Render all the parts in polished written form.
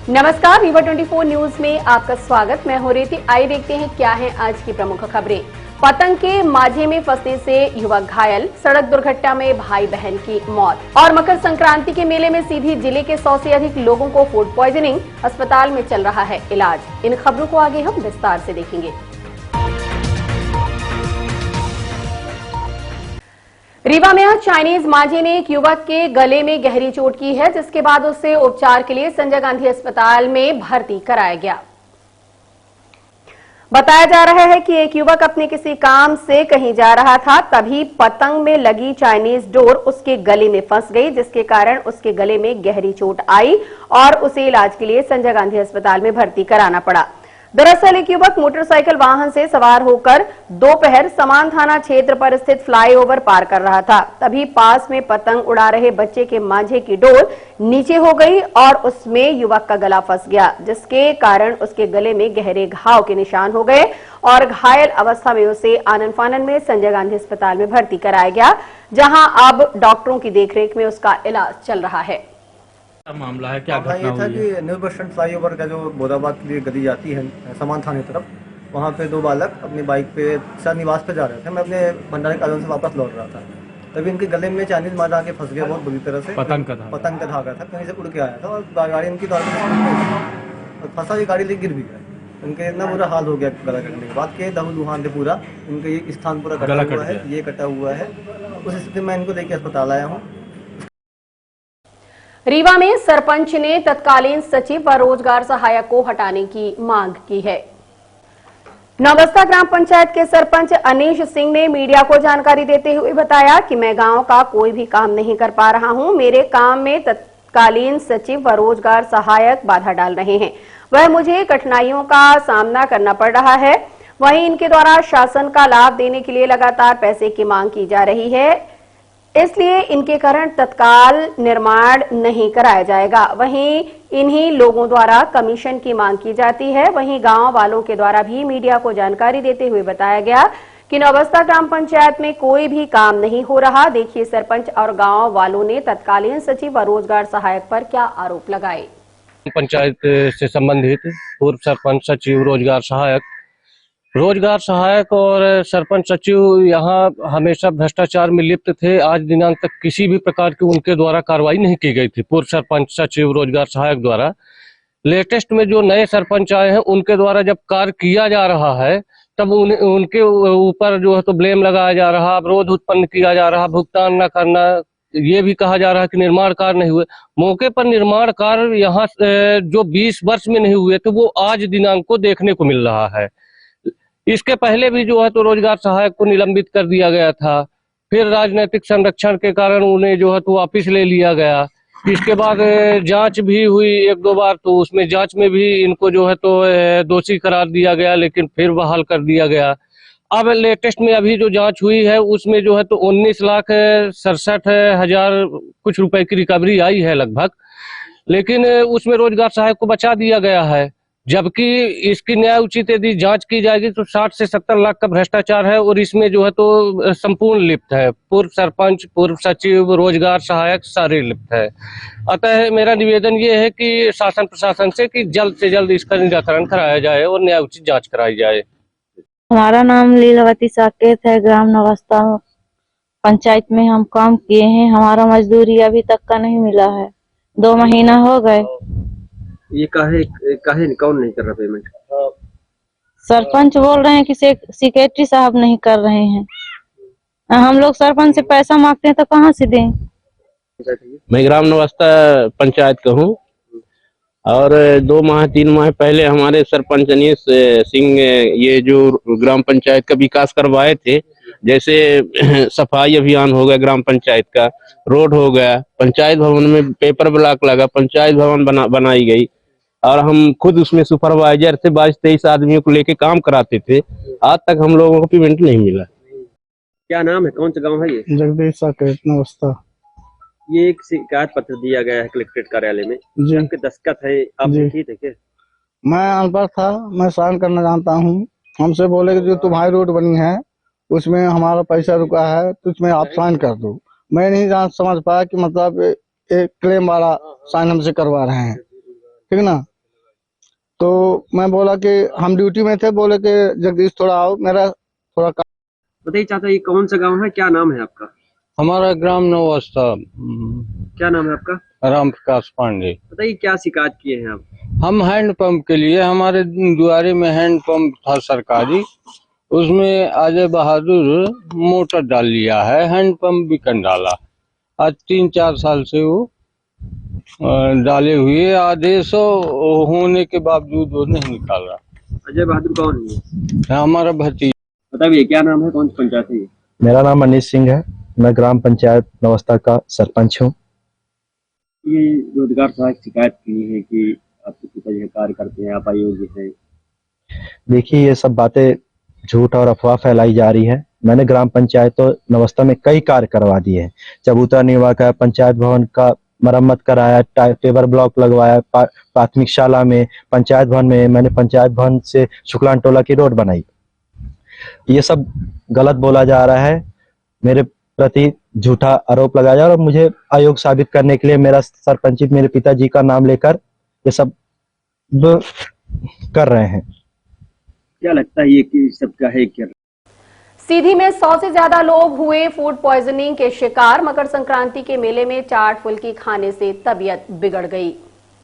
नमस्कार, Weaver 24 news में आपका स्वागत। मैं हूं रेती। आइए देखते हैं क्या है आज की प्रमुख खबरें। पतंग के माझे में फंसने से युवक घायल, सड़क दुर्घटना में भाई बहन की मौत और मकर संक्रांति के मेले में सीधी जिले के 100 से अधिक लोगों को फूड पॉइजनिंग, अस्पताल में चल रहा है इलाज। इन खबरों को आगे हम विस्तार से देखेंगे। रीवा में आज चाइनीज मांझे ने एक युवक के गले में गहरी चोट की है, जिसके बाद उसे उपचार के लिए संजय गांधी अस्पताल में भर्ती कराया गया। बताया जा रहा है कि एक युवक अपने किसी काम से कहीं जा रहा था, तभी पतंग में लगी चाइनीज डोर उसके गले में फंस गई, जिसके कारण उसके गले में गहरी चोट आई और उसे इलाज के लिए संजय गांधी अस्पताल में भर्ती कराना पड़ा। दरअसल एक युवक मोटरसाइकिल वाहन से सवार होकर दोपहर समान थाना क्षेत्र पर स्थित फ्लाईओवर पार कर रहा था, तभी पास में पतंग उड़ा रहे बच्चे के मांझे की डोर नीचे हो गई और उसमें युवक का गला फंस गया, जिसके कारण उसके गले में गहरे घाव के निशान हो गए और घायल अवस्था में उसे आनन फानन में संजय गांधी अस्पताल में भर्ती कराया गया, जहां अब डॉक्टरों की देखरेख में उसका इलाज चल रहा है। मामला है, क्या घटना ये था हुई कि न्यू बस स्टैंड फ्लाईओवर का जो बोदाबाद के लिए गली जाती है समान थाने तरफ, वहाँ पे दो बालक अपनी बाइक पे सर निवास पे जा रहे थे। मैं अपने भंडारे कॉलोनी से वापस लौट रहा था, तभी इनके गले में चाइनीज मार आके फंस गया बहुत बुरी तरह से। पतंग का धागा था, कहीं से उड़ के आया था और गाड़ी इनकी और फंसा हुई गाड़ी लेके गिर भी गया। इनके इतना बुरा हाल हो गया गला कटने के बाद के लहूलुहान थे पूरा, इनका ये स्थान पूरा कटा हुआ है, ये कटा हुआ है। उस स्थिति में इनको लेके अस्पताल आया हूँ। रीवा में सरपंच ने तत्कालीन सचिव व रोजगार सहायक को हटाने की मांग की है। नौबस्ता ग्राम पंचायत के सरपंच अनीश सिंह ने मीडिया को जानकारी देते हुए बताया कि मैं गांव का कोई भी काम नहीं कर पा रहा हूं। मेरे काम में तत्कालीन सचिव व रोजगार सहायक बाधा डाल रहे हैं। वह मुझे कठिनाइयों का सामना करना पड़ रहा है। वहीं इनके द्वारा शासन का लाभ देने के लिए लगातार पैसे की मांग की जा रही है, इसलिए इनके कारण तत्काल निर्माण नहीं कराया जाएगा। वहीं इन्हीं लोगों द्वारा कमीशन की मांग की जाती है। वहीं गांव वालों के द्वारा भी मीडिया को जानकारी देते हुए बताया गया कि नौबस्ता ग्राम पंचायत में कोई भी काम नहीं हो रहा। देखिए सरपंच और गांव वालों ने तत्कालीन सचिव व रोजगार सहायक पर क्या आरोप लगाए। पंचायत से संबंधित पूर्व सरपंच, सचिव, रोजगार सहायक और सरपंच सचिव यहाँ हमेशा भ्रष्टाचार में लिप्त थे। आज दिनांक तक किसी भी प्रकार की उनके द्वारा कार्रवाई नहीं की गई थी पूर्व सरपंच, सचिव, रोजगार सहायक द्वारा। लेटेस्ट में जो नए सरपंच आए हैं उनके द्वारा जब कार्य किया जा रहा है, तब उनके ऊपर जो है तो ब्लेम लगाया जा रहा, अवरोध उत्पन्न किया जा रहा, भुगतान न करना, ये भी कहा जा रहा है कि निर्माण कार्य नहीं हुए। मौके पर निर्माण कार्य यहाँ जो 20 वर्ष में नहीं हुए थे, वो आज दिनांक को देखने को मिल रहा है। इसके पहले भी जो है तो रोजगार सहायक को निलंबित कर दिया गया था, फिर राजनीतिक संरक्षण के कारण उन्हें जो है तो वापिस ले लिया गया। इसके बाद जांच भी हुई 1-2 बार, तो उसमें जांच में भी इनको जो है तो दोषी करार दिया गया, लेकिन फिर बहाल कर दिया गया। अब लेटेस्ट में अभी जो जांच हुई है उसमें जो है तो 19,67,000 कुछ रुपए की रिकवरी आई है लगभग, लेकिन उसमें रोजगार सहायक को बचा दिया गया है। जबकि इसकी न्याय उचित यदि जांच की जाएगी तो 60 से 70 लाख का भ्रष्टाचार है और इसमें जो है तो संपूर्ण लिप्त है। पूर्व सरपंच, पूर्व सचिव, रोजगार सहायक सारे लिप्त है। अतः मेरा निवेदन ये है कि शासन प्रशासन से कि जल्द से जल्द इसका निराकरण कराया जाए और न्याय उचित जांच कराई जाए। हमारा नाम लीलावती साकेत है। ग्राम नौबस्ता पंचायत में हम काम किए हैं। हमारा मजदूरी अभी तक का नहीं मिला है, 2 महीना हो गए। ये काहे कौन नहीं कर रहा पेमेंट? सरपंच बोल रहे हैं कि सेक्रेटरी साहब नहीं कर रहे हैं। हम लोग सरपंच से पैसा मांगते हैं तो कहाँ से दें? मैं ग्राम नौबस्ता पंचायत का हूँ और 2-3 माह पहले हमारे सरपंच अनीश सिंह ये जो ग्राम पंचायत का विकास करवाए थे, जैसे सफाई अभियान हो गया, ग्राम पंचायत का रोड हो गया, पंचायत भवन में पेपर ब्लॉक लगा, पंचायत भवन बनाई गई और हम खुद उसमें सुपरवाइजर थे। 22-23 आदमियों को लेके काम कराते थे। आज तक हम लोगों को पेमेंट नहीं मिला। क्या नाम है, कौन सा गांव है ये? जगदीश साकेत नौबस्ता। ये एक शिकायत पत्र दिया गया है कलेक्ट्रेट कार्यालय में, आपके दस्तखत है, आप लिखी थे क्या? मैं अनपढ़ था, मैं साइन करना जानता हूँ। हमसे बोले कि जो तुम्हारी रोड बनी है उसमें हमारा पैसा रुका है तो उसमें आप साइन कर दो। मैं नहीं समझ पाया कि मतलब एक क्लेम वाला साइन हमसे करवा रहे हैं, ठीक ना। तो मैं बोला कि हम ड्यूटी में थे, बोले कि जगदीश थोड़ा आओ, मेरा थोड़ा बताइए चाचा, ये कौन सा गांव है, क्या नाम है आपका? हमारा ग्राम नवस्था क्या नाम है आपका? राम प्रकाश पांडे। बताइए क्या शिकायत किए हैं आप? हम हैंडपंप के लिए, हमारे द्वारे में हैंडपंप था सरकारी, उसमें अजय बहादुर मोटर डाल लिया है, हैंडपंप भी कर डाला। आज 3-4 साल से वो डाले हुए, आदेश होने के बावजूद वो नहीं निकाल रहा। अजय बहादुर कौन है? हमारा भतीजा। बताइए क्या नाम है, कौन सी पंचायत है ये? मेरा नाम मनीष सिंह है, मैं ग्राम पंचायत नवस्था का सरपंच हूँ। ये रोजगार सहायक शिकायत की है कि आपके पिताजी कार्य करते हैं, आप अयोग्य हैं। देखिए, ये सब बातें झूठ और अफवाह फैलाई जा रही है। मैंने ग्राम पंचायत तो नवस्था में कई कार्य करवा दिए हैं। चबूतरा निर्माण का, पंचायत भवन का मरम्मत कराया, पेवर ब्लॉक लगवाया, प्राथमिक शाला में, पंचायत भवन में। मैंने पंचायत भवन से शुक्लान टोला की रोड बनाई। ये सब गलत बोला जा रहा है, मेरे प्रति झूठा आरोप लगाया जा रहा है और मुझे अयोग्य साबित करने के लिए मेरा सरपंचित मेरे पिताजी का नाम लेकर ये सब कर रहे हैं। क्या लगता है ये कि सबका है क्या? सीधी में 100 से ज्यादा लोग हुए फूड पॉइजनिंग के शिकार। मकर संक्रांति के मेले में चाट फुल्की खाने से तबीयत बिगड़ गई।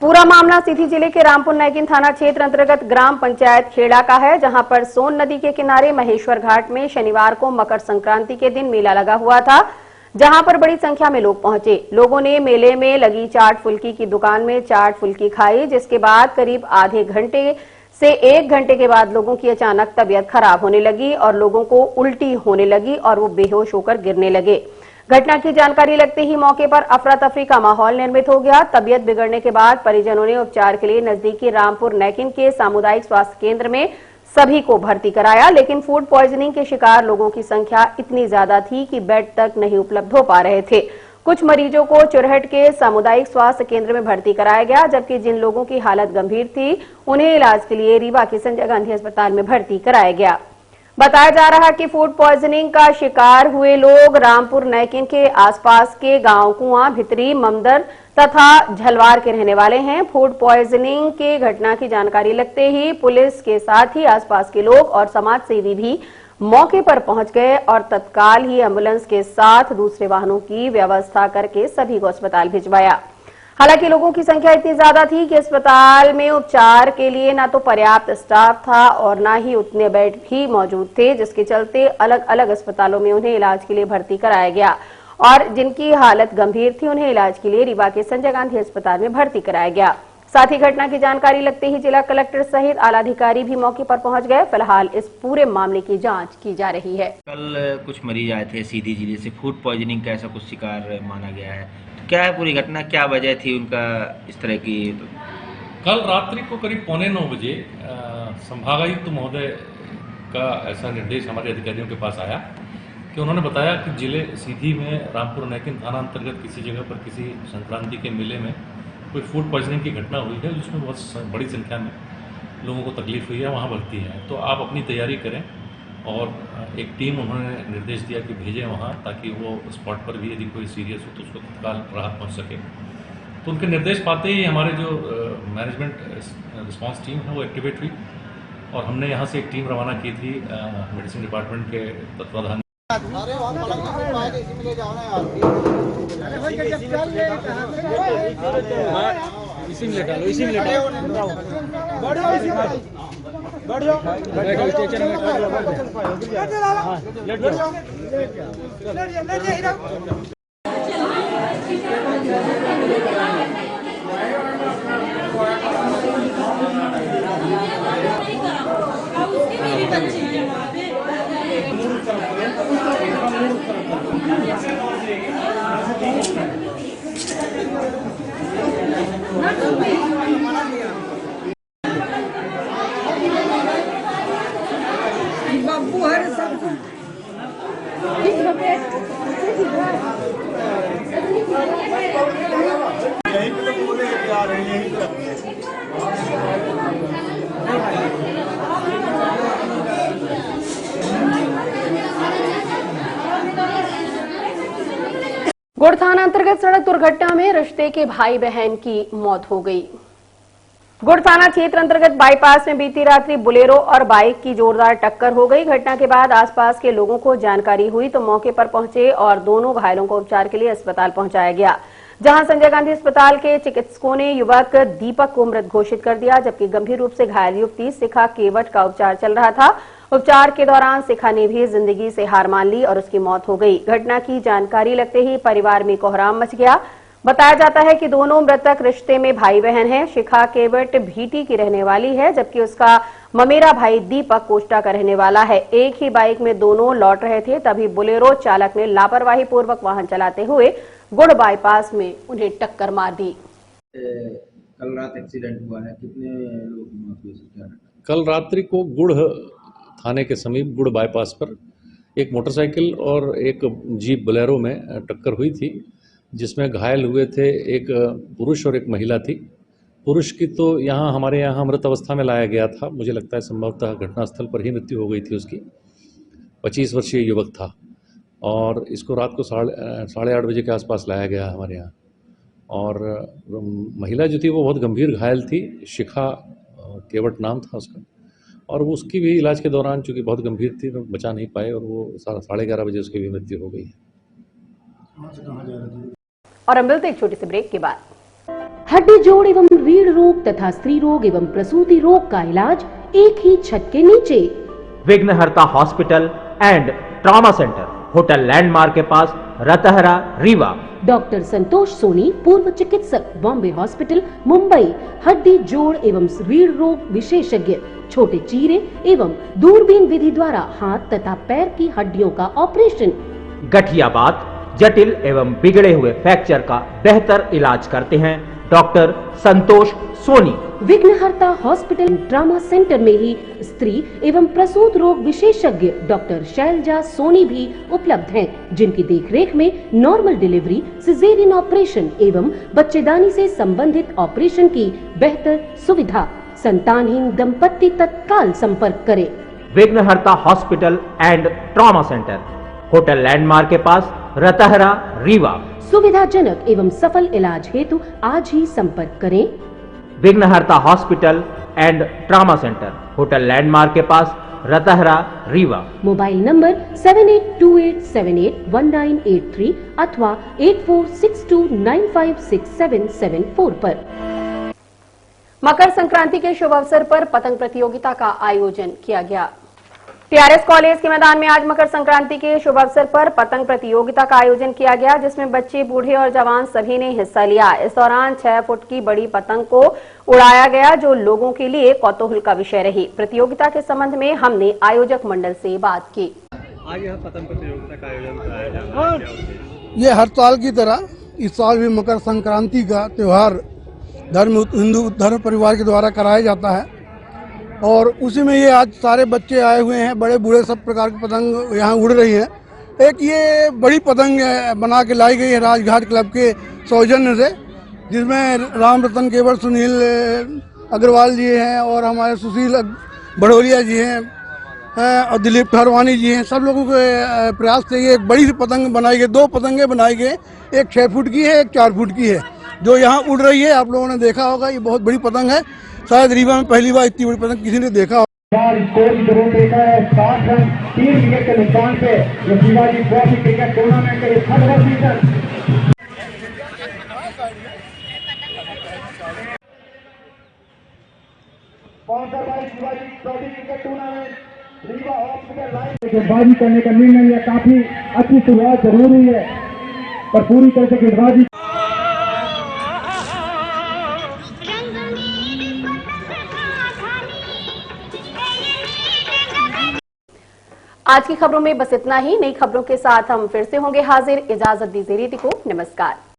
पूरा मामला सीधी जिले के रामपुर नैकिन थाना क्षेत्र अंतर्गत ग्राम पंचायत खेड़ा का है, जहां पर सोन नदी के किनारे महेश्वर घाट में शनिवार को मकर संक्रांति के दिन मेला लगा हुआ था, जहां पर बड़ी संख्या में लोग पहुंचे। लोगों ने मेले में लगी चाट फुल्की की दुकान में चाट फुल्की खाई, जिसके बाद करीब आधे घंटे से 1 घंटे के बाद लोगों की अचानक तबीयत खराब होने लगी और लोगों को उल्टी होने लगी और वो बेहोश होकर गिरने लगे। घटना की जानकारी लगते ही मौके पर अफरा तफरी का माहौल निर्मित हो गया। तबीयत बिगड़ने के बाद परिजनों ने उपचार के लिए नजदीकी रामपुर नैकिन के सामुदायिक स्वास्थ्य केंद्र में सभी को भर्ती कराया, लेकिन फूड पॉइजनिंग के शिकार लोगों की संख्या इतनी ज्यादा थी कि बेड तक नहीं उपलब्ध हो पा रहे थे। कुछ मरीजों को चुरहट के सामुदायिक स्वास्थ्य केंद्र में भर्ती कराया गया, जबकि जिन लोगों की हालत गंभीर थी उन्हें इलाज के लिए रीवा के संजय गांधी अस्पताल में भर्ती कराया गया। बताया जा रहा है कि फूड पॉइजनिंग का शिकार हुए लोग रामपुर नैकिन के आसपास के गांव कुआं, भितरी, ममदर तथा झलवार के रहने वाले हैं। फूड पॉइजनिंग के घटना की जानकारी लगते ही पुलिस के साथ ही आसपास के लोग और समाज सेवी भी मौके पर पहुंच गए और तत्काल ही एम्बुलेंस के साथ दूसरे वाहनों की व्यवस्था करके सभी को अस्पताल भिजवाया। हालांकि लोगों की संख्या इतनी ज्यादा थी कि अस्पताल में उपचार के लिए ना तो पर्याप्त स्टाफ था और ना ही उतने बेड भी मौजूद थे, जिसके चलते अलग अलग अस्पतालों में उन्हें इलाज के लिए भर्ती कराया गया और जिनकी हालत गंभीर थी उन्हें इलाज के लिए रीवा के संजय गांधी अस्पताल में भर्ती कराया गया। साथ ही घटना की जानकारी लगते ही जिला कलेक्टर सहित आलाधिकारी भी मौके पर पहुंच गए। फिलहाल इस पूरे मामले की जांच की जा रही है। कल कुछ मरीज आए थे सीधी जिले से, फूड पॉइजनिंग का ऐसा कुछ शिकार माना गया है। तो क्या है पूरी घटना, क्या वजह थी उनका इस तरह की? कल रात्रि को करीब 8:45 बजे संभागायुक्त महोदय का ऐसा निर्देश हमारे अधिकारियों के पास आया कि उन्होंने बताया कि जिले सीधी में रामपुर नैकिन थाना अंतर्गत किसी जगह पर किसी संक्रांति के मेले में कोई फूड पॉइजनिंग की घटना हुई है, जिसमें बहुत बड़ी संख्या में लोगों को तकलीफ हुई है, वहाँ भर्ती है। तो आप अपनी तैयारी करें और एक टीम उन्होंने निर्देश दिया कि भेजें वहाँ, ताकि वो स्पॉट पर भी यदि कोई सीरियस हो तो उसको तत्काल राहत पहुँच सके। तो उनके निर्देश पाते ही हमारे जो मैनेजमेंट रिस्पांस टीम है वो एक्टिवेट हुई और हमने यहाँ से एक टीम रवाना की थी मेडिसिन डिपार्टमेंट के तत्वाधान। इसी में डालो, इसी में डालो। गोड़ थाना अंतर्गत सड़क दुर्घटना में रिश्ते के भाई बहन की मौत हो गई। गुड़ थाना क्षेत्र अंतर्गत बाईपास में बीती रात्रि बुलेरो और बाइक की जोरदार टक्कर हो गई। घटना के बाद आसपास के लोगों को जानकारी हुई तो मौके पर पहुंचे और दोनों घायलों को उपचार के लिए अस्पताल पहुंचाया गया, जहां संजय गांधी अस्पताल के चिकित्सकों ने युवक दीपक को मृत घोषित कर दिया, जबकि गंभीर रूप से घायल युवती शिखा केवट का उपचार चल रहा था। उपचार के दौरान शिखा ने भी जिंदगी से हार मान ली और उसकी मौत हो गई। घटना की जानकारी लगते ही परिवार में कोहराम मच गया। बताया जाता है कि दोनों मृतक रिश्ते में भाई बहन हैं। शिखा केवट भीटी की रहने वाली है, जबकि उसका ममेरा भाई दीपक कोष्टा का रहने वाला है। एक ही बाइक में दोनों लौट रहे थे, तभी बुलेरो चालक ने लापरवाही पूर्वक वाहन चलाते हुए गुड़ बाईपास में उन्हें टक्कर मार दी। कल रात एक्सीडेंट हुआ है, कितने लोग की मौत हुई? कल रात्रि को गुड़ थाने के समीप गुड़ बाईपास पर एक मोटरसाइकिल और एक जीप बोलेरो में टक्कर हुई थी, जिसमें घायल हुए थे एक पुरुष और एक महिला थी। पुरुष की तो हमारे यहाँ मृत अवस्था में लाया गया था। मुझे लगता है संभवतः घटनास्थल पर ही मृत्यु हो गई थी उसकी। 25 वर्षीय युवक था और इसको रात को 8:30 बजे के आसपास लाया गया हमारे यहाँ। और महिला जो थी वो बहुत गंभीर घायल थी, शिखा केवट नाम था उसका, और उसकी भी इलाज के दौरान चूँकि बहुत गंभीर थी तो बचा नहीं पाए और वो 11:30 बजे उसकी भी मृत्यु हो गई। और हम मिलते एक छोटे से ब्रेक के बाद। हड्डी जोड़ एवं रीढ़ रोग तथा स्त्री रोग एवं प्रसूति रोग का इलाज एक ही छत के नीचे। विघ्नहर्ता hospital and trauma centre, hotel landmark के पास, रतहरा, रीवा। डॉक्टर संतोष सोनी, पूर्व चिकित्सक, बॉम्बे हॉस्पिटल, मुंबई। हड्डी जोड़ एवं रीढ़ रोग विशेषज्ञ, छोटे चीरे एवं दूरबीन विधि द्वारा हाथ तथा पैर की हड्डियों का ऑपरेशन। गठियाबात, जटिल एवं बिगड़े हुए फ्रैक्चर का बेहतर इलाज करते हैं डॉक्टर संतोष सोनी। विघ्नहर्ता हॉस्पिटल ट्रॉमा सेंटर में ही स्त्री एवं प्रसूत रोग विशेषज्ञ डॉक्टर शैलजा सोनी भी उपलब्ध हैं, जिनकी देखरेख में नॉर्मल डिलीवरी, सिजेरियन ऑपरेशन एवं बच्चेदानी से संबंधित ऑपरेशन की बेहतर सुविधा। संतानहीन दंपत्ति तत्काल संपर्क करें। विघ्नहर्ता hospital and trauma centre, hotel landmark के पास, रतहरा, रीवा। सुविधाजनक एवं सफल इलाज हेतु आज ही संपर्क करें। विघ्नहर्ता hospital and trauma centre, hotel landmark के पास, रतहरा, रीवा। मोबाइल नंबर 7828781983 अथवा 8462956774 पर। मकर संक्रांति के शुभ अवसर पर पतंग प्रतियोगिता का आयोजन किया गया। टीआरएस कॉलेज के मैदान में आज मकर संक्रांति के शुभ अवसर पर पतंग प्रतियोगिता का आयोजन किया गया, जिसमें बच्चे, बूढ़े और जवान सभी ने हिस्सा लिया। इस दौरान 6 फुट की बड़ी पतंग को उड़ाया गया, जो लोगों के लिए कौतूहल का विषय रही। प्रतियोगिता के संबंध में हमने आयोजक मंडल से बात की। आज यह पतंग प्रतियोगिता का आयोजन कराया जा रहा है, क्या उद्देश्य? ये हर साल की तरह इस साल भी मकर संक्रांति का त्योहार हिंदू धर्म परिवार के द्वारा कराया जाता है और उसी में ये आज सारे बच्चे आए हुए हैं, बड़े बूढ़े सब प्रकार की पतंग यहाँ उड़ रही है। एक ये बड़ी पतंग बना के लाई गई है राजघाट क्लब के सौजन्य से, जिसमें राम रतन केवट, सुनील अग्रवाल जी हैं और हमारे सुशील बड़ोरिया जी हैं और दिलीप ठहरवानी जी हैं। सब लोगों के प्रयास से ये एक बड़ी सी पतंग बनाई गई। 2 पतंगें बनाई गई, एक 6 फुट की है, एक 4 फुट की है, जो यहाँ उड़ रही है। आप लोगों ने देखा होगा, ये बहुत बड़ी पतंग है। शायद रीवा में पहली बार इतनी बड़ी पतंग किसी ने देखा हो। स्कोर की जरूर देखा है 7 रन 3 विकेट के नुकसान पे जो शिवाजी ट्रॉफी क्रिकेट टूर्नामेंट के 18वां season. Sponsor by Shivaji trophy cricket tournament, Rewa hospital line. गेंदबाजी करने का निर्णय यह काफी अच्छी शुरुआत जरूरी है, पर पूरी तरह से गेंदबाजी। आज की खबरों में बस इतना ही। नई खबरों के साथ हम फिर से होंगे हाजिर। इजाजत दीजिए रीति को। नमस्कार।